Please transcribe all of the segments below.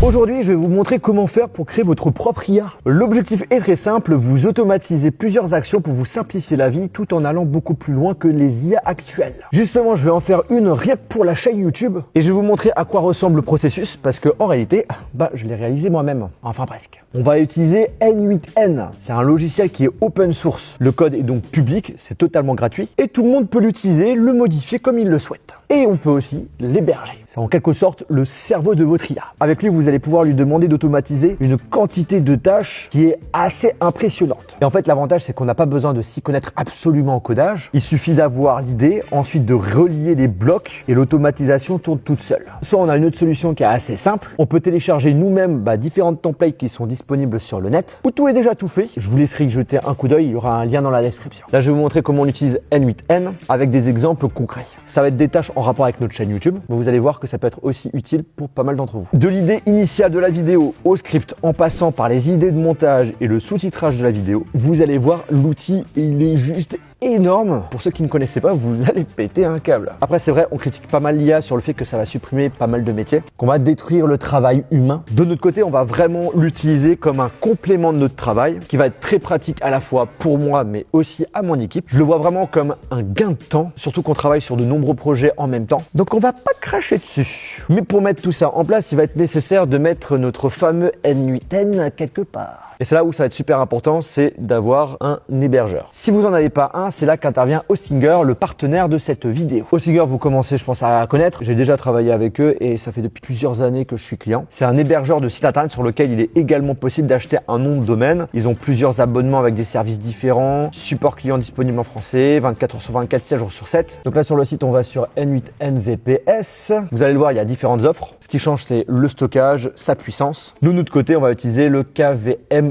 Aujourd'hui, je vais vous montrer comment faire pour créer votre propre IA. L'objectif est très simple, vous automatisez plusieurs actions pour vous simplifier la vie tout en allant beaucoup plus loin que les IA actuelles. Justement, je vais en faire une rien que pour la chaîne YouTube et je vais vous montrer à quoi ressemble le processus parce que en réalité, je l'ai réalisé moi-même. Enfin presque. On va utiliser N8N. C'est un logiciel qui est open source. Le code est donc public, c'est totalement gratuit et tout le monde peut l'utiliser, le modifier comme il le souhaite. Et on peut aussi l'héberger. C'est en quelque sorte le cerveau de votre IA. Avec lui, vous allez pouvoir lui demander d'automatiser une quantité de tâches qui est assez impressionnante. Et en fait, l'avantage, c'est qu'on n'a pas besoin de s'y connaître absolument en codage. Il suffit d'avoir l'idée, ensuite de relier les blocs et l'automatisation tourne toute seule. Soit on a une autre solution qui est assez simple. On peut télécharger nous-mêmes différentes templates qui sont disponibles sur le net où tout est déjà tout fait. Je vous laisserai y jeter un coup d'œil. Il y aura un lien dans la description. Là, je vais vous montrer comment on utilise N8N avec des exemples concrets. Ça va être des tâches en rapport avec notre chaîne YouTube, mais vous allez voir que ça peut être aussi utile pour pas mal d'entre vous. De l'idée initiale de la vidéo au script, en passant par les idées de montage et le sous-titrage de la vidéo, vous allez voir l'outil, il est juste énorme. Pour ceux qui ne connaissaient pas, vous allez péter un câble. Après, c'est vrai, on critique pas mal l'IA sur le fait que ça va supprimer pas mal de métiers, qu'on va détruire le travail humain. De notre côté, on va vraiment l'utiliser comme un complément de notre travail, qui va être très pratique à la fois pour moi, mais aussi à mon équipe. Je le vois vraiment comme un gain de temps, surtout qu'on travaille sur de nombreux projets en même temps. Donc on va pas cracher dessus. Mais pour mettre tout ça en place, il va être nécessaire de mettre notre fameux N8N quelque part. Et c'est là où ça va être super important, c'est d'avoir un hébergeur. Si vous en avez pas un, c'est là qu'intervient Hostinger, le partenaire de cette vidéo. Hostinger, vous commencez, je pense, à connaître. J'ai déjà travaillé avec eux et ça fait depuis plusieurs années que je suis client. C'est un hébergeur de site internet sur lequel il est également possible d'acheter un nom de domaine. Ils ont plusieurs abonnements avec des services différents, support client disponible en français, 24 heures sur 24, 7 jours sur 7. Donc là, sur le site, on va sur N8N VPS. Vous allez le voir, il y a différentes offres. Ce qui change, c'est le stockage, sa puissance. Nous, de notre côté, on va utiliser le KVM2.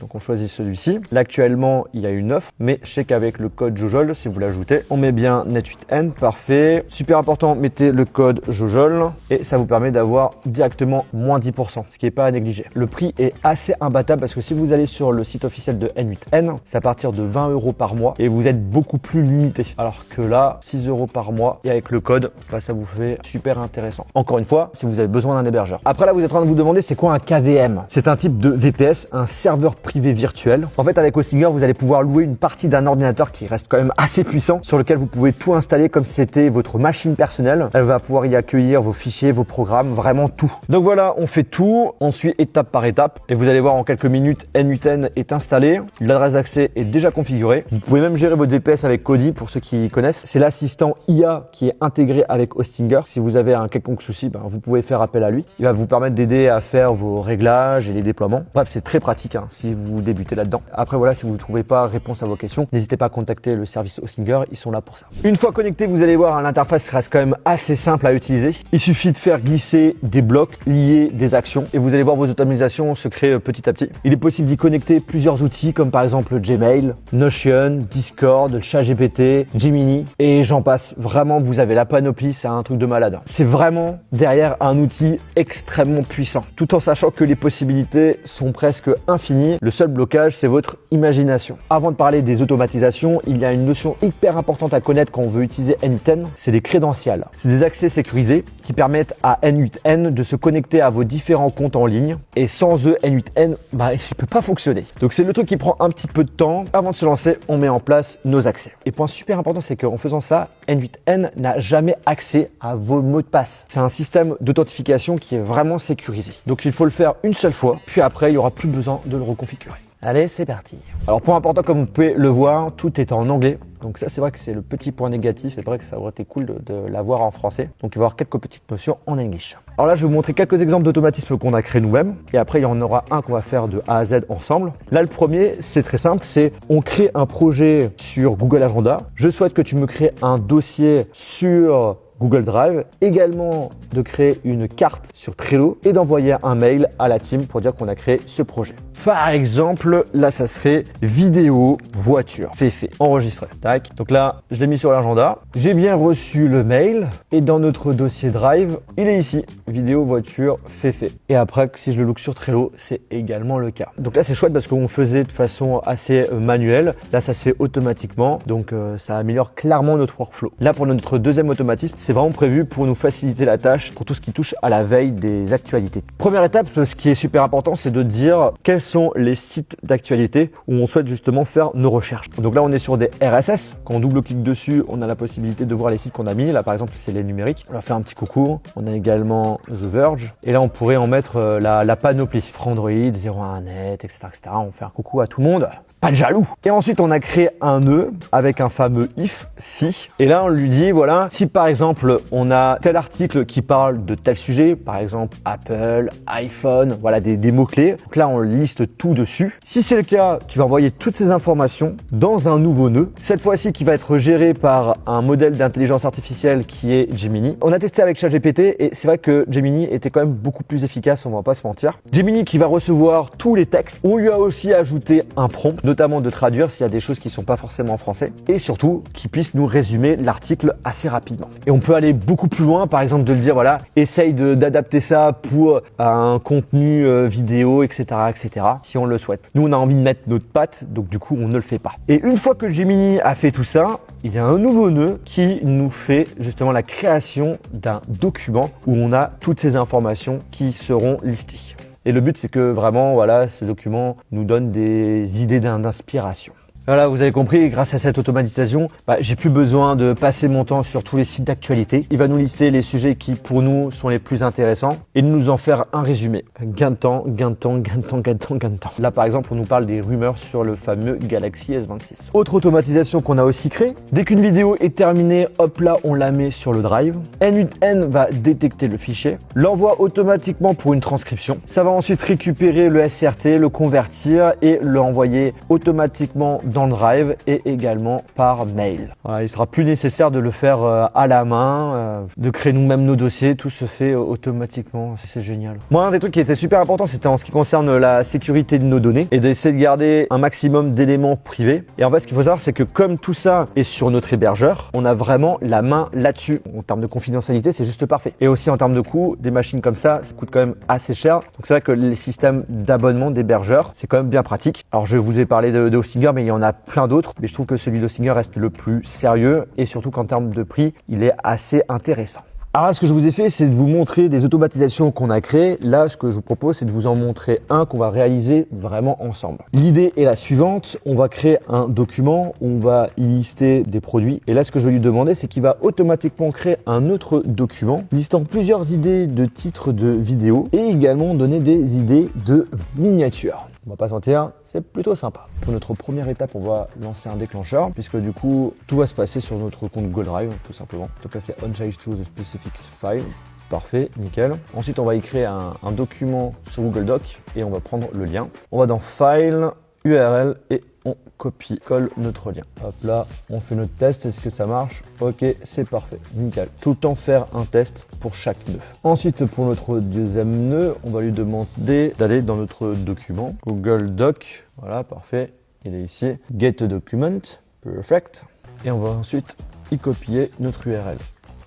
Donc on choisit celui-ci. Là actuellement il y a une offre, mais je sais qu'avec le code Jojol, si vous l'ajoutez, on met bien N8N, parfait. Super important, mettez le code Jojol et ça vous permet d'avoir directement moins 10%, ce qui n'est pas à négliger. Le prix est assez imbattable parce que si vous allez sur le site officiel de N8N, c'est à partir de 20 € par mois et vous êtes beaucoup plus limité. Alors que là, 6 € par mois et avec le code, ça vous fait super intéressant. Encore une fois, si vous avez besoin d'un hébergeur. Après là, vous êtes en train de vous demander c'est quoi un KVM? C'est un type de VPS, un serveur privé virtuel. En fait, avec Hostinger, vous allez pouvoir louer une partie d'un ordinateur qui reste quand même assez puissant, sur lequel vous pouvez tout installer comme si c'était votre machine personnelle. Elle va pouvoir y accueillir vos fichiers, vos programmes, vraiment tout. Donc voilà, on fait tout, on suit étape par étape et vous allez voir en quelques minutes, N8N est installé, l'adresse d'accès est déjà configurée. Vous pouvez même gérer votre VPS avec Kodi pour ceux qui connaissent. C'est l'assistant IA qui est intégré avec Hostinger. Si vous avez un quelconque souci, vous pouvez faire appel à lui. Il va vous permettre d'aider à faire vos réglages et les déploiements. Bref, c'est très pratique si vous débutez là-dedans. Après voilà, si vous ne trouvez pas réponse à vos questions, n'hésitez pas à contacter le service Hostinger, ils sont là pour ça. Une fois connecté, vous allez voir, l'interface reste quand même assez simple à utiliser. Il suffit de faire glisser des blocs, lier des actions et vous allez voir vos automatisations se créer petit à petit. Il est possible d'y connecter plusieurs outils comme par exemple Gmail, Notion, Discord, ChatGPT, Gemini et j'en passe. Vraiment, vous avez la panoplie, c'est un truc de malade. C'est vraiment derrière un outil extrêmement puissant, tout en sachant que les possibilités sont presque infini. Le seul blocage, c'est votre imagination. Avant de parler des automatisations, il y a une notion hyper importante à connaître quand on veut utiliser N8N, c'est les crédentials. C'est des accès sécurisés qui permettent à N8N de se connecter à vos différents comptes en ligne et sans eux, N8N, il ne peut pas fonctionner. Donc c'est le truc qui prend un petit peu de temps. Avant de se lancer, on met en place nos accès. Et point super important, c'est qu'en faisant ça, N8N n'a jamais accès à vos mots de passe. C'est un système d'authentification qui est vraiment sécurisé. Donc il faut le faire une seule fois, puis après, il n'y aura plus besoin de le reconfigurer. Allez, c'est parti. Alors point important, comme vous pouvez le voir, tout est en anglais. Donc ça, c'est vrai que c'est le petit point négatif. C'est vrai que ça aurait été cool de l'avoir en français. Donc il va y avoir quelques petites notions en English. Alors là, je vais vous montrer quelques exemples d'automatismes qu'on a créés nous-mêmes. Et après, il y en aura un qu'on va faire de A à Z ensemble. Là, le premier, c'est très simple. C'est on crée un projet sur Google Agenda. Je souhaite que tu me crées un dossier sur Google Drive, également de créer une carte sur Trello et d'envoyer un mail à la team pour dire qu'on a créé ce projet. Par exemple, là, ça serait vidéo, voiture, fait, enregistré. Tac. Donc là, je l'ai mis sur l'agenda. J'ai bien reçu le mail et dans notre dossier Drive, il est ici. Vidéo, voiture, fait. Et après, si je le look sur Trello, c'est également le cas. Donc là, c'est chouette parce qu'on faisait de façon assez manuelle. Là, ça se fait automatiquement. Donc, ça améliore clairement notre workflow. Là, pour notre deuxième automatisme, c'est vraiment prévu pour nous faciliter la tâche pour tout ce qui touche à la veille des actualités. Première étape, ce qui est super important, c'est de dire quels sont les sites d'actualité où on souhaite justement faire nos recherches. Donc là, on est sur des RSS. Quand on double-clique dessus, on a la possibilité de voir les sites qu'on a mis. Là, par exemple, c'est les numériques. On leur fait un petit coucou. On a également The Verge. Et là, on pourrait en mettre la panoplie. Frandroid, 01net, etc., etc. On fait un coucou à tout le monde. Pas de jaloux. Et ensuite, on a créé un nœud avec un fameux if, si. Et là, on lui dit, voilà, si par exemple, on a tel article qui parle de tel sujet, par exemple Apple, iPhone, voilà, des mots-clés. Donc là, on liste tout dessus. Si c'est le cas, tu vas envoyer toutes ces informations dans un nouveau nœud. Cette fois-ci, qui va être géré par un modèle d'intelligence artificielle qui est Gemini. On a testé avec ChatGPT et c'est vrai que Gemini était quand même beaucoup plus efficace, on va pas se mentir. Gemini qui va recevoir tous les textes. On lui a aussi ajouté un prompt, notamment de traduire s'il y a des choses qui sont pas forcément en français et surtout qui puisse nous résumer l'article assez rapidement. Et on peut aller beaucoup plus loin, par exemple de le dire, voilà, essaye d'adapter ça pour un contenu vidéo, etc., etc., si on le souhaite. Nous, on a envie de mettre notre patte, donc du coup, on ne le fait pas. Et une fois que Gemini a fait tout ça, il y a un nouveau nœud qui nous fait justement la création d'un document où on a toutes ces informations qui seront listées. Et le but, c'est que vraiment, voilà, ce document nous donne des idées d'inspiration. Voilà, vous avez compris, grâce à cette automatisation, j'ai plus besoin de passer mon temps sur tous les sites d'actualité. Il va nous lister les sujets qui, pour nous, sont les plus intéressants et nous en faire un résumé. Gain de temps, gain de temps, gain de temps, gain de temps, gain de temps. Là, par exemple, on nous parle des rumeurs sur le fameux Galaxy S26. Autre automatisation qu'on a aussi créée, dès qu'une vidéo est terminée, hop là, on la met sur le Drive. N8N va détecter le fichier, l'envoie automatiquement pour une transcription. Ça va ensuite récupérer le SRT, le convertir et l'envoyer automatiquement dans le Drive et également par mail. Voilà, il sera plus nécessaire de le faire à la main, de créer nous-mêmes nos dossiers, tout se fait automatiquement, c'est génial. Moi, un des trucs qui était super important, c'était en ce qui concerne la sécurité de nos données et d'essayer de garder un maximum d'éléments privés. Et en fait, ce qu'il faut savoir, c'est que comme tout ça est sur notre hébergeur, on a vraiment la main là-dessus. En termes de confidentialité, c'est juste parfait. Et aussi en termes de coût, des machines comme ça coûte quand même assez cher. Donc c'est vrai que les systèmes d'abonnement d'hébergeurs, c'est quand même bien pratique. Alors je vous ai parlé de Hostinger, mais il y en a plein d'autres, mais je trouve que celui d'Hostinger reste le plus sérieux et surtout qu'en termes de prix, il est assez intéressant. Alors là, ce que je vous ai fait, c'est de vous montrer des automatisations qu'on a créées. Là, ce que je vous propose, c'est de vous en montrer un qu'on va réaliser vraiment ensemble. L'idée est la suivante. On va créer un document où on va y lister des produits. Et là, ce que je vais lui demander, c'est qu'il va automatiquement créer un autre document listant plusieurs idées de titres de vidéos et également donner des idées de miniatures. On va pas se mentir, c'est plutôt sympa. Pour notre première étape, on va lancer un déclencheur puisque du coup, tout va se passer sur notre compte Google Drive tout simplement. Donc là, c'est on change to the specific file. Parfait, nickel. Ensuite, on va y créer un document sur Google Doc et on va prendre le lien. On va dans File, URL et on copie-colle notre lien. Hop là, on fait notre test. Est-ce que ça marche? Ok, c'est parfait, nickel. Tout le temps faire un test pour chaque nœud. Ensuite, pour notre deuxième nœud, on va lui demander d'aller dans notre document Google Doc. Voilà, parfait. Il est ici. Get a document. Perfect. Et on va ensuite y copier notre URL.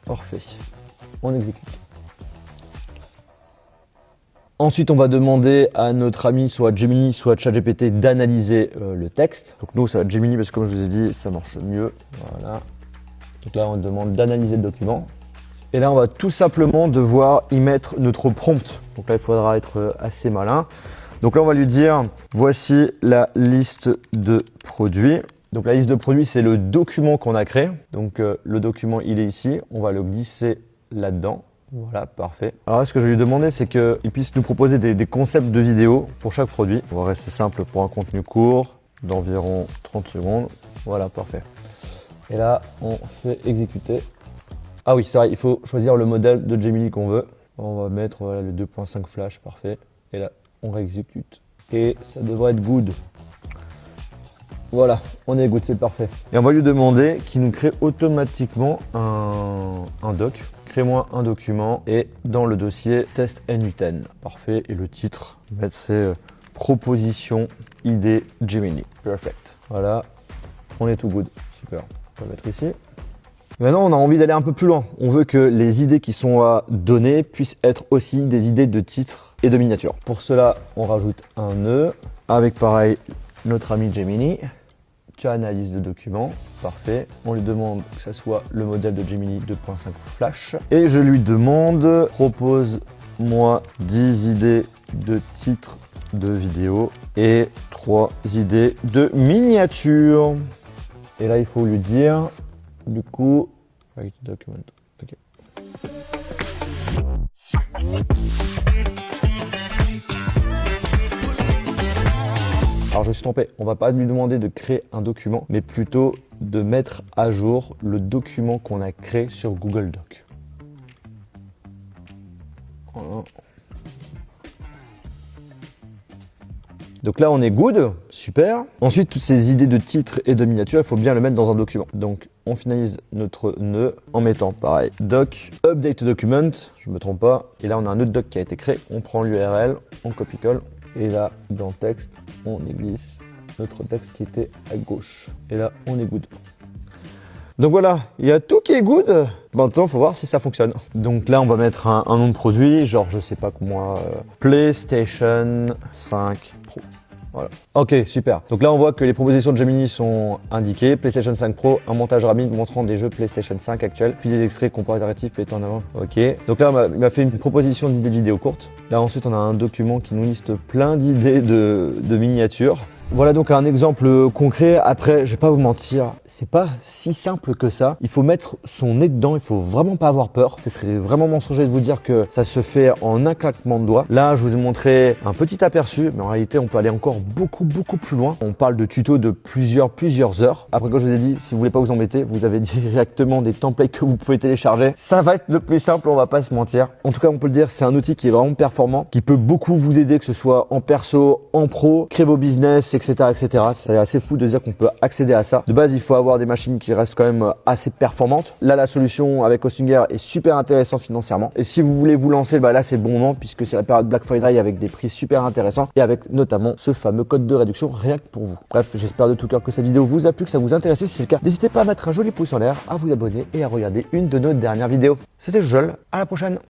Parfait. On exécute. Ensuite, on va demander à notre ami, soit Gemini, soit ChatGPT, d'analyser le texte. Donc nous, ça va être Gemini parce que comme je vous ai dit, ça marche mieux. Voilà. Donc là, on demande d'analyser le document. Et là, on va tout simplement devoir y mettre notre prompt. Donc là, il faudra être assez malin. Donc là, on va lui dire, voici la liste de produits. Donc la liste de produits, c'est le document qu'on a créé. Donc le document, il est ici. On va le glisser là-dedans. Voilà, parfait. Alors là, ce que je vais lui demander, c'est qu'il puisse nous proposer des concepts de vidéos pour chaque produit. On va rester simple pour un contenu court d'environ 30 secondes. Voilà, parfait. Et là, on fait exécuter. Ah oui, c'est vrai, il faut choisir le modèle de Gemini qu'on veut. On va mettre voilà, le 2.5 flash, parfait. Et là, on réexécute. Et ça devrait être good. Voilà, on est good, c'est parfait. Et on va lui demander qu'il nous crée automatiquement un doc. Crée-moi un document et dans le dossier test N8N. Parfait. Et le titre, c'est proposition, idée, Gemini. Perfect. Voilà, on est tout good. Super. On va mettre ici. Maintenant, on a envie d'aller un peu plus loin. On veut que les idées qui sont à donner puissent être aussi des idées de titres et de miniatures. Pour cela, on rajoute un nœud avec pareil notre ami Gemini. Tu as analyse de documents, parfait. On lui demande que ça soit le modèle de Gemini 2.5 Flash. Et je lui demande, propose-moi 10 idées de titres de vidéos et 3 idées de miniatures. Et là, il faut lui dire, du coup, write document. Ok. Alors je me suis trompé, on va pas lui demander de créer un document, mais plutôt de mettre à jour le document qu'on a créé sur Google Doc. Voilà. Donc là, on est good, super. Ensuite, toutes ces idées de titres et de miniatures, il faut bien le mettre dans un document. Donc, on finalise notre nœud en mettant, pareil, doc, update document, je ne me trompe pas. Et là, on a un autre doc qui a été créé. On prend l'URL, on copie-colle. Et là, dans texte, on y glisse notre texte qui était à gauche. Et là, on est good. Donc voilà, il y a tout qui est good. Maintenant, il faut voir si ça fonctionne. Donc là, on va mettre un nom de produit, genre, je sais pas comment, PlayStation 5 Pro. Voilà. Ok, super. Donc là, on voit que les propositions de Gemini sont indiquées. PlayStation 5 Pro, un montage rapide montrant des jeux PlayStation 5 actuels, puis des extraits comparatifs mettant en avant. Ok. Donc là, il m'a fait une proposition d'idées de vidéos courtes. Là, ensuite, on a un document qui nous liste plein d'idées de miniatures. Voilà donc un exemple concret. Après, je vais pas vous mentir, c'est pas si simple que ça. Il faut mettre son nez dedans, il faut vraiment pas avoir peur. Ce serait vraiment mensonger de vous dire que ça se fait en un claquement de doigts. Là, je vous ai montré un petit aperçu, mais en réalité, on peut aller encore beaucoup plus loin. On parle de tutos de plusieurs heures. Après, comme je vous ai dit, si vous voulez pas vous embêter, vous avez directement des templates que vous pouvez télécharger. Ça va être le plus simple, on va pas se mentir. En tout cas, on peut le dire, c'est un outil qui est vraiment performant, qui peut beaucoup vous aider, que ce soit en perso, en pro, créer vos business, etc. C'est assez fou de dire qu'on peut accéder à ça. De base, il faut avoir des machines qui restent quand même assez performantes. Là, la solution avec Hostinger est super intéressante financièrement. Et si vous voulez vous lancer, bah là, c'est le bon moment puisque c'est la période Black Friday avec des prix super intéressants et avec notamment ce fameux code de réduction rien que pour vous. Bref, j'espère de tout cœur que cette vidéo vous a plu, que ça vous intéresse. Si c'est le cas, n'hésitez pas à mettre un joli pouce en l'air, à vous abonner et à regarder une de nos dernières vidéos. C'était Joel, à la prochaine.